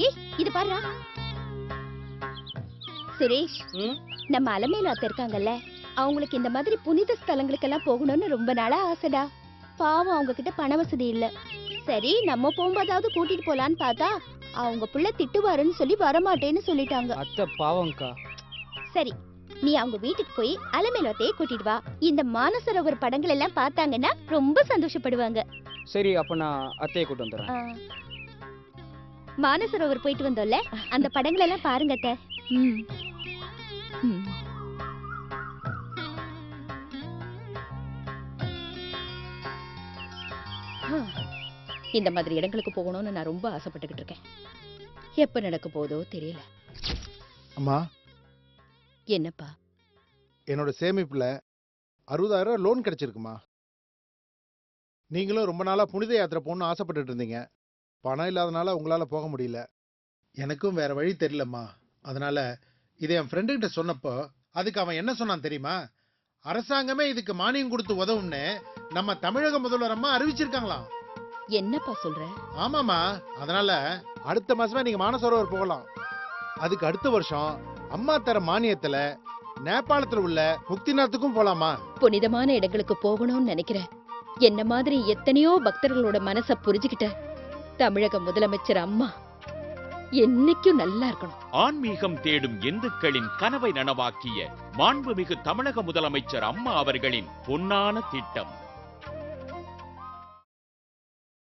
ஏய் இது பாருடா சுரேஷ், நம்ம அலமேலு அத்தை இருக்காங்கல்ல, அவங்களுக்கு இந்த மாதிரி புனித ஸ்தலங்களுக்கெல்லாம் போகணும்னு ரொம்ப நாளா ஆசைடா. பாவம் அவங்க கிட்ட பண வசதி இல்ல. சரி நம்ம போகும்போதாவது கூட்டிட்டு போலான்னு பார்த்தா அவங்க புள்ள திட்டுவாருன்னு சொல்லி வரமாட்டேன்னு சொல்லிட்டாங்க. அத்தை பாவம்க்கா. சரி நீ அவங்க வீட்டுக்கு போய் அலமேலு அத்தையை கூட்டிட்டு வா. இந்த மானசரோவர் படங்கள் எல்லாம் பார்த்தாங்கன்னா ரொம்ப சந்தோஷப்படுவாங்க. சரி அப்ப நான் அத்தையை கூட்டு வந்துடுறேன். மானசரோவர் போயிட்டு வந்தோம்ல, அந்த படங்கள் எல்லாம் பாருங்க அத்தை. இந்த மாதிரி இடங்களுக்கு போகணும்னு நான் ரொம்ப ஆசைப்பட்டுக்கிட்டு இருக்கேன். எப்ப நடக்க போதோ தெரியல. அம்மா, என்னப்பா? என்னோட சேமிப்புல 60,000 லோன் கிடைச்சிருக்குமா. நீங்களும் ரொம்ப நாளா புனித யாத்திரை போகணும்னு ஆசைப்பட்டுட்டு இருந்தீங்க. பணம் இல்லாதனால உங்களால போக முடியல. எனக்கும் வேற வழி தெரியலம்மா. அதனால இதை என் ஃப்ரெண்டு கிட்ட சொன்னப்போ அதுக்கு அவன் என்ன சொன்னான் தெரியுமா? அரசாங்கமே இதுக்கு மானியம் கொடுத்து உதவும்னு நம்ம தமிழக முதல்வர் அம்மா அறிவிச்சிருக்காங்களாம். என்னப்பா சொல்ற? ஆமாமா. அதனால அடுத்த மாசமே நீங்க மானசரோவர் போகலாம். அதுக்கு அடுத்த வருஷம் அம்மா தர மானியத்துல நேபாளத்துல உள்ள முக்திநாத்துக்கும் போலாமா. புனிதமான இடங்களுக்கு போகணும்னு நினைக்கிறேன். என்ன மாதிரி எத்தனையோ பக்தர்களோட மனச புரிஞ்சுக்கிட்ட தமிழக முதலமைச்சர் அம்மா என்னைக்கும் நல்லா இருக்கணும். ஆன்மீகம் தேடும் இந்துக்களின் கனவை நனவாக்கிய மாண்புமிகு தமிழக முதலமைச்சர் அம்மா அவர்களின் பொன்னான திட்டம்